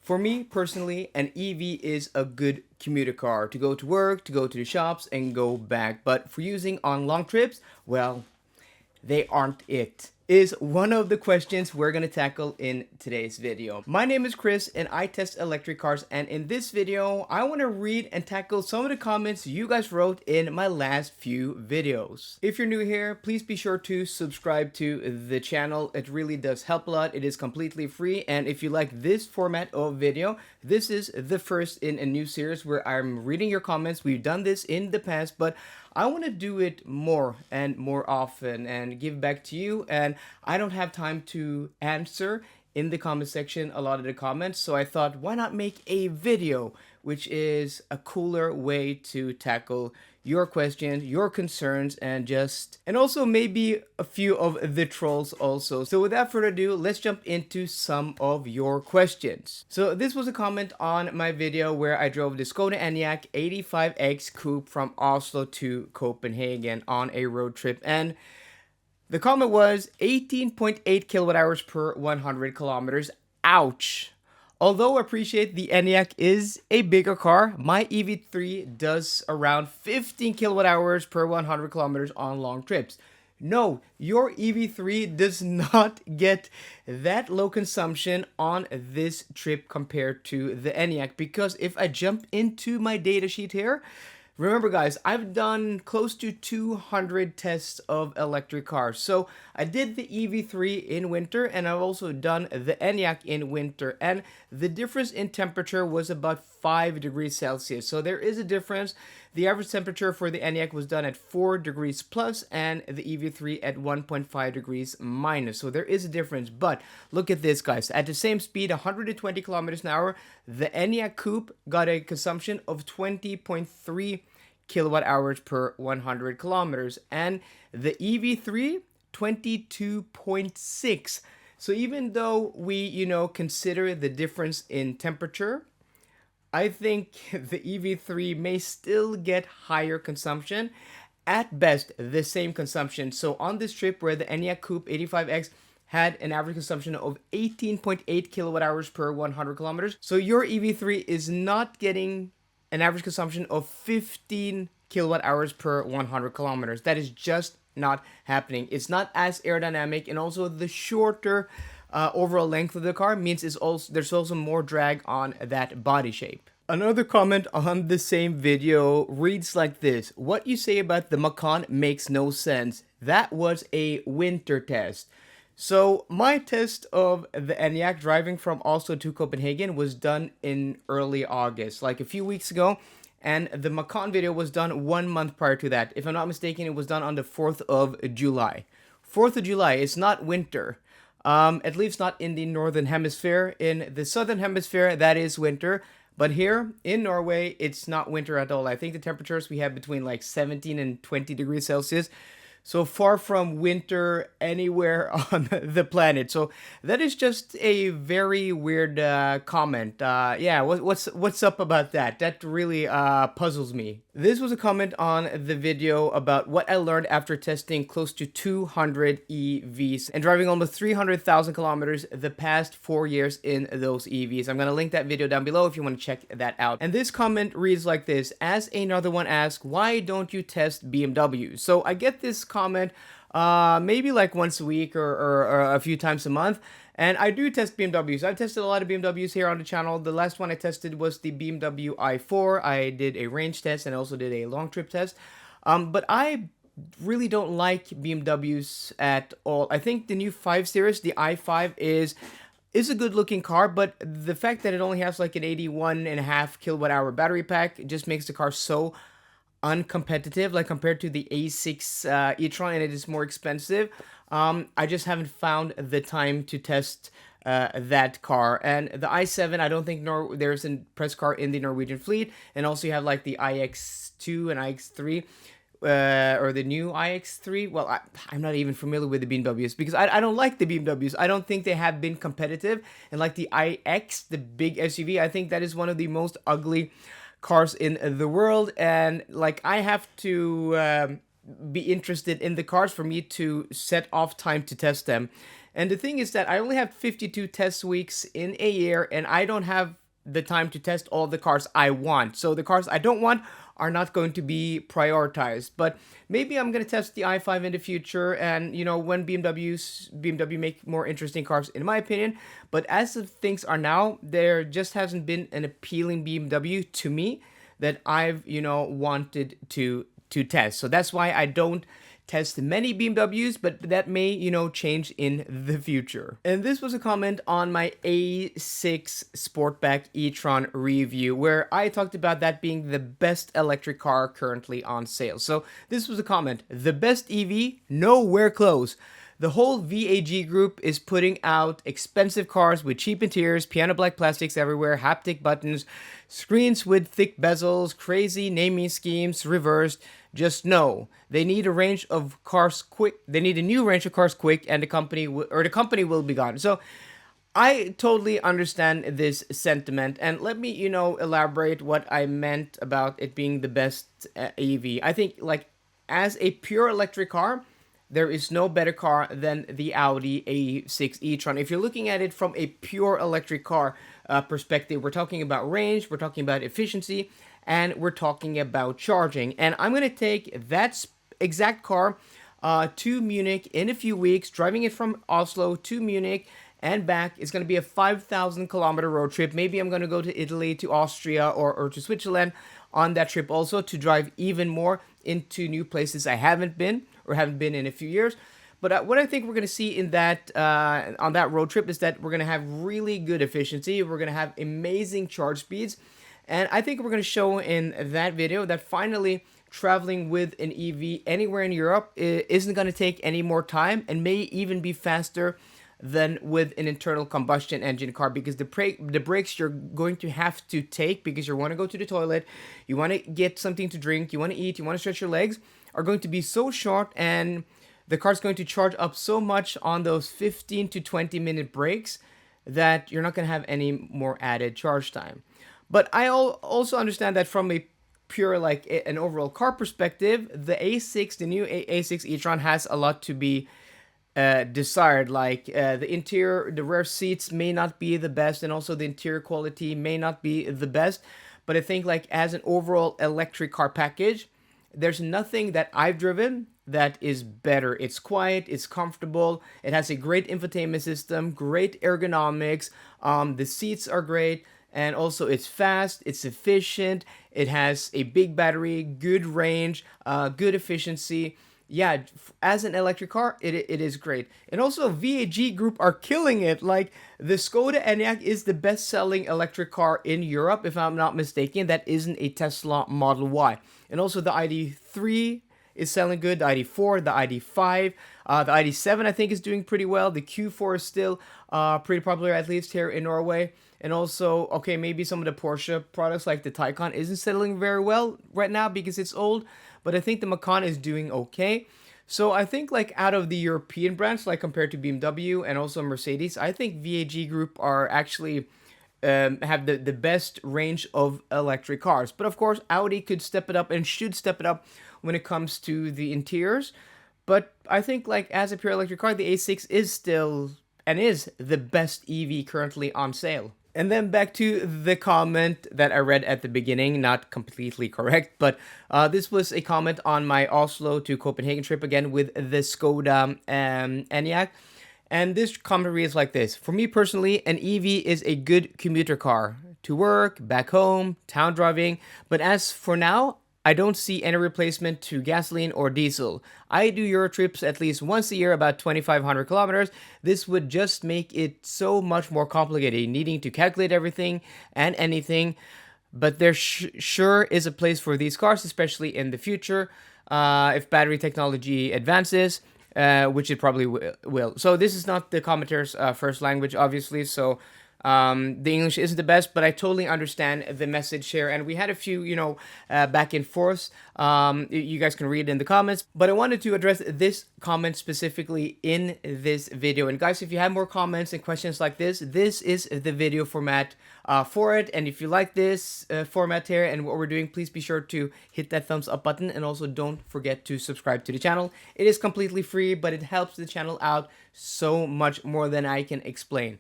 For me personally, an EV is a good commuter car to go to work, to go to the shops, and go back. But for using on long trips, well, they aren't it, is one of the questions we're going to tackle in today's video. My name is Chris and I test electric cars, and in this video I want to read and tackle some of the comments you guys wrote in my last few videos. If you're new here, please be sure to subscribe to the channel. It really does help a lot. It is completely free, and if you like this format of video, this is the first in a new series where I'm reading your comments. We've done this in the past, but I want to do it more and more often and give back to you, and I don't have time to answer in the comment section a lot of the comments, so I thought, why not make a video, which is a cooler way to tackle your questions, your concerns, and also maybe a few of the trolls also. So without further ado, let's jump into some of your questions. So this was a comment on my video where I drove the Skoda Eniac 85X Coupe from Oslo to Copenhagen on a road trip, and the comment was 18.8 kilowatt hours per 100 kilometers. Ouch. Although I appreciate the Eniac is a bigger car, my EV3 does around 15 kilowatt hours per 100 kilometers on long trips. No, your EV3 does not get that low consumption on this trip compared to the Eniac, because if I jump into my data sheet here, remember guys, I've done close to 200 tests of electric cars. So I did the EV3 in winter, and I've also done the Eniac in winter, and the difference in temperature was about 5 degrees Celsius. So there is a difference. The average temperature for the Eniac was done at 4 degrees plus and the EV3 at 1.5 degrees minus. So there is a difference, but look at this guys. At the same speed, 120 kilometers an hour, the Eniac Coupe got a consumption of 20.3 kilowatt hours per 100 kilometers, and the EV3 22.6. So even though we consider the difference in temperature, I think the EV3 may still get higher consumption, at best the same consumption. So on this trip where the Eniac Coupe 85X had an average consumption of 18.8 kilowatt hours per 100 kilometers, so your EV3 is not getting an average consumption of 15 kilowatt hours per 100 kilometers. That is just not happening. It's not as aerodynamic, and also the shorter overall length of the car means there's also more drag on that body shape. Another comment on the same video reads like this: what you say about the Macan makes no sense. That was a winter test. So my test of the Eniac driving from Oslo to Copenhagen was done in early August, like a few weeks ago, and the Macan video was done 1 month prior to that. If I'm not mistaken, it was done on the 4th of July. 4th of July, it's not winter. At least not in the northern hemisphere. In the southern hemisphere, that is winter. But here in Norway, it's not winter at all. I think the temperatures we have between like 17 and 20 degrees Celsius. So far from winter anywhere on the planet. So that is just a very weird comment. Yeah, what's up about that? That really puzzles me. This was a comment on the video about what I learned after testing close to 200 EVs and driving almost 300,000 kilometers the past 4 years in those EVs. I'm going to link that video down below if you want to check that out. And this comment reads like this: as another one asks, why don't you test BMWs? So I get this comment maybe like once a week or a few times a month. And I do test BMWs. I've tested a lot of BMWs here on the channel. The last one I tested was the BMW i4. I did a range test and also did a long trip test. But I really don't like BMWs at all. I think the new 5 Series, the i5, is a good looking car, but the fact that it only has like an 81.5 kilowatt hour battery pack just makes the car so uncompetitive, like compared to the A6 e-tron, and it is more expensive. I just haven't found the time to test that car. And the i7, I don't think there's a press car in the Norwegian fleet. And also you have like the iX2 and iX3, or the new iX3. Well, I'm not even familiar with the BMWs because I don't like the BMWs. I don't think they have been competitive. And like the iX, the big SUV, I think that is one of the most ugly cars in the world. And like I have to be interested in the cars for me to set off time to test them. And the thing is that I only have 52 test weeks in a year, and I don't have the time to test all the cars I want. So the cars I don't want are not going to be prioritized. But maybe I'm going to test the i5 in the future, and when BMW make more interesting cars, in my opinion. But as of things are now, there just hasn't been an appealing BMW to me that I've wanted to test. So that's why I don't test many BMWs, but that may, change in the future. And this was a comment on my A6 Sportback e-tron review, where I talked about that being the best electric car currently on sale. So this was a comment: the best EV, nowhere close. The whole VAG group is putting out expensive cars with cheap interiors, piano black plastics everywhere, haptic buttons, screens with thick bezels, crazy naming schemes, reversed. Just know they need a range of cars quick. They need a new range of cars quick, and the company will be gone. So I totally understand this sentiment, and let me elaborate what I meant about it being the best EV. I think, like, as a pure electric car, there is no better car than the Audi A6 e-tron. If you're looking at it from a pure electric car perspective, we're talking about range, we're talking about efficiency, and we're talking about charging. And I'm going to take that exact car to Munich in a few weeks, driving it from Oslo to Munich and back. It's going to be a 5,000 kilometer road trip. Maybe I'm going to go to Italy, to Austria, or to Switzerland on that trip also, to drive even more into new places I haven't been in a few years. But what I think we're going to see in that on that road trip is that we're going to have really good efficiency. We're going to have amazing charge speeds. And I think we're going to show in that video that finally traveling with an EV anywhere in Europe isn't going to take any more time, and may even be faster than with an internal combustion engine car, because the breaks you're going to have to take, because you want to go to the toilet, you want to get something to drink, you want to eat, you want to stretch your legs, are going to be so short, and the car's going to charge up so much on those 15 to 20 minute breaks that you're not going to have any more added charge time. But I also understand that from a pure, like, an overall car perspective, the new A6 e-tron has a lot to be desired. Like, the interior, the rear seats may not be the best, and also the interior quality may not be the best. But I think, like, as an overall electric car package, there's nothing that I've driven that is better. It's quiet, it's comfortable, it has a great infotainment system, great ergonomics, the seats are great, and also it's fast, it's efficient, it has a big battery, good range, good efficiency. Yeah, as an electric car, it is great. And also, VAG Group are killing it. Like, the Skoda Eniac is the best-selling electric car in Europe, if I'm not mistaken. That isn't a Tesla Model Y. And also, the ID3 is selling good, the ID4, the ID5, the ID7 I think is doing pretty well. The Q4 is still pretty popular, at least here in Norway. And also, okay, maybe some of the Porsche products like the Taycan isn't selling very well right now because it's old, but I think the Macan is doing okay. So I think, like, out of the European brands, like compared to BMW and also Mercedes, I think VAG Group are actually have the best range of electric cars. But of course, Audi could step it up and should step it up when it comes to the interiors. But I think, like, as a pure electric car, the A6 is still and is the best EV currently on sale. And then back to the comment that I read at the beginning, not completely correct, but this was a comment on my Oslo to Copenhagen trip again with the Skoda Eniac. And this comment reads like this: for me personally, an EV is a good commuter car to work, back home, town driving. But as for now, I don't see any replacement to gasoline or diesel. I do Euro trips at least once a year, about 2,500 kilometers. This would just make it so much more complicated, needing to calculate everything and anything. But there sure is a place for these cars, especially in the future, if battery technology advances, which it probably will. So this is not the commenter's first language, obviously. So The English isn't the best, but I totally understand the message here. And we had a few, back and forth. You guys can read in the comments. But I wanted to address this comment specifically in this video. And guys, if you have more comments and questions like this is the video format for it. And if you like this format here and what we're doing, please be sure to hit that thumbs up button. And also don't forget to subscribe to the channel. It is completely free, but it helps the channel out so much more than I can explain.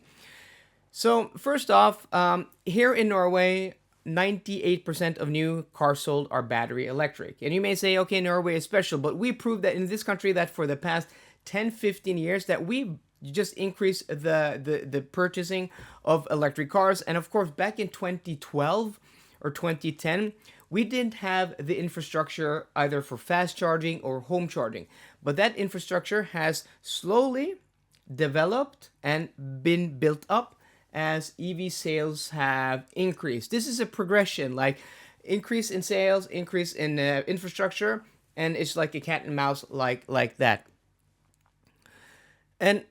So first off, here in Norway, 98% of new cars sold are battery electric. And you may say, okay, Norway is special, but we proved that in this country that for the past 10-15 years that we just increased the purchasing of electric cars. And of course, back in 2012 or 2010, we didn't have the infrastructure either for fast charging or home charging. But that infrastructure has slowly developed and been built up as EV sales have increased. This is a progression, like increase in sales, increase in infrastructure, and it's like a cat and mouse like that. And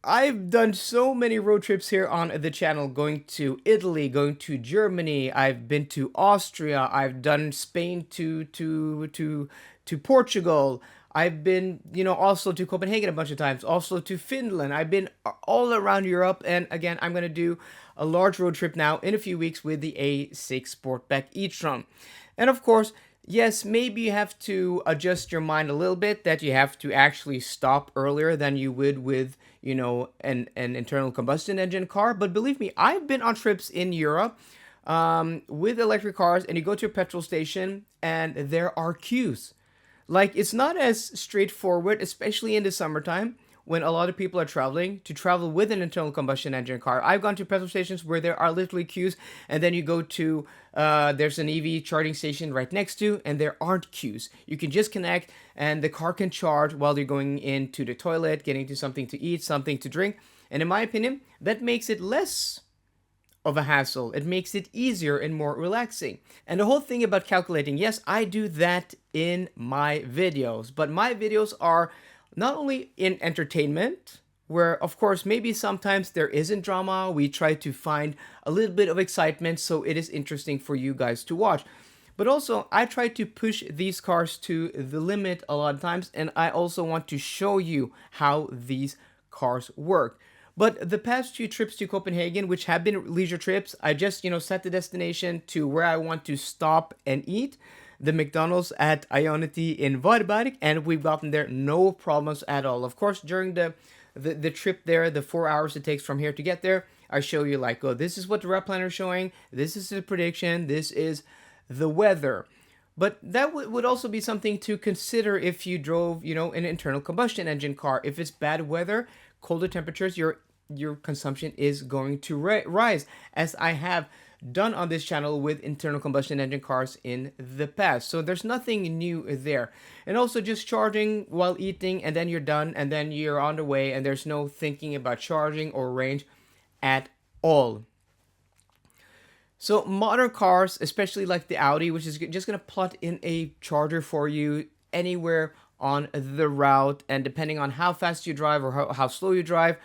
I've done so many road trips here on the channel, going to Italy, going to Germany. I've been to Austria. I've done Spain to Portugal. I've been, also to Copenhagen a bunch of times, also to Finland. I've been all around Europe. And again, I'm going to do a large road trip now in a few weeks with the A6 Sportback e-tron. And of course, yes, maybe you have to adjust your mind a little bit, that you have to actually stop earlier than you would with, an internal combustion engine car. But believe me, I've been on trips in Europe with electric cars, and you go to a petrol station and there are queues. Like, it's not as straightforward, especially in the summertime when a lot of people are traveling, to travel with an internal combustion engine car. I've gone to petrol stations where there are literally queues, and then you go to, there's an EV charging station right next to, and there aren't queues. You can just connect, and the car can charge while you're going into the toilet, getting to something to eat, something to drink. And in my opinion, that makes it less of a hassle. It makes it easier and more relaxing. And the whole thing about calculating, yes, I do that in my videos, but my videos are not only in entertainment, where of course maybe sometimes there isn't drama, we try to find a little bit of excitement so it is interesting for you guys to watch. But also, I try to push these cars to the limit a lot of times, and I also want to show you how these cars work. But the past few trips to Copenhagen, which have been leisure trips, I just, set the destination to where I want to stop and eat, the McDonald's at Ionity in Varberg, and we've gotten there no problems at all. Of course, during the trip there, the 4 hours it takes from here to get there, I show you like, oh, this is what the route planner is showing, this is the prediction, this is the weather. But that would also be something to consider if you drove, an internal combustion engine car. If it's bad weather, colder temperatures, your consumption is going to rise, as I have done on this channel with internal combustion engine cars in the past. So there's nothing new there. And also just charging while eating, and then you're done, and then you're on the way, and there's no thinking about charging or range at all. So modern cars, especially like the Audi, which is just going to plot in a charger for you anywhere on the route, and depending on how fast you drive or how slow you drive,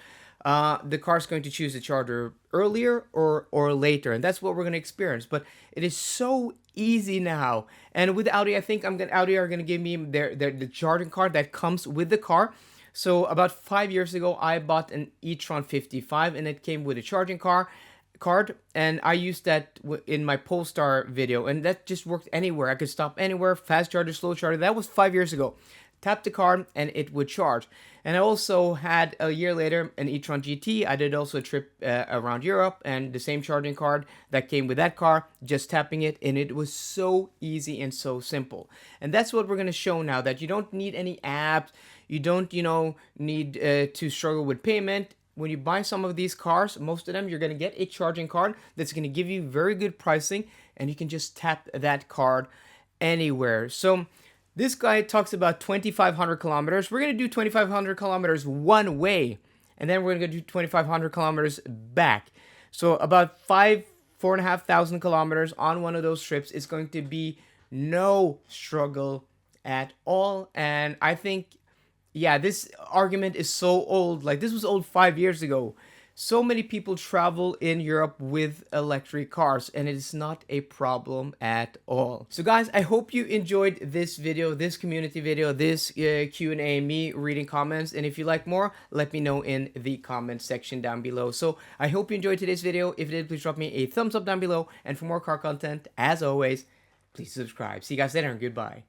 the car's going to choose the charger earlier or later, and that's what we're going to experience. But it is so easy now, and with Audi, I think Audi are going to give me the charging card that comes with the car. So about 5 years ago, I bought an e-tron 55, and it came with a charging card, and I used that in my Polestar video, and that just worked anywhere. I could stop anywhere, fast charger, slow charger. That was 5 years ago. Tap the card and it would charge. And I also had a year later an e-tron GT. I did also a trip around Europe, and the same charging card that came with that car, just tapping it, and it was so easy and so simple. And that's what we're going to show now, that you don't need any apps, you don't need to struggle with payment. When you buy some of these cars, most of them, you're going to get a charging card that's going to give you very good pricing, and you can just tap that card anywhere. So this guy talks about 2,500 kilometers. We're going to do 2,500 kilometers one way, and then we're going to do 2,500 kilometers back. So about 4,500 kilometers on one of those trips is going to be no struggle at all. And I think, yeah, this argument is so old. Like, this was old 5 years ago. so many people travel in Europe with electric cars, and it is not a problem at all. So guys, I hope you enjoyed this video, this community video, this Q&A, me reading comments. And if you like more, let me know in the comment section down below. So I hope you enjoyed today's video. If you did, please drop me a thumbs up down below. And for more car content, as always, please subscribe. See you guys later, and goodbye.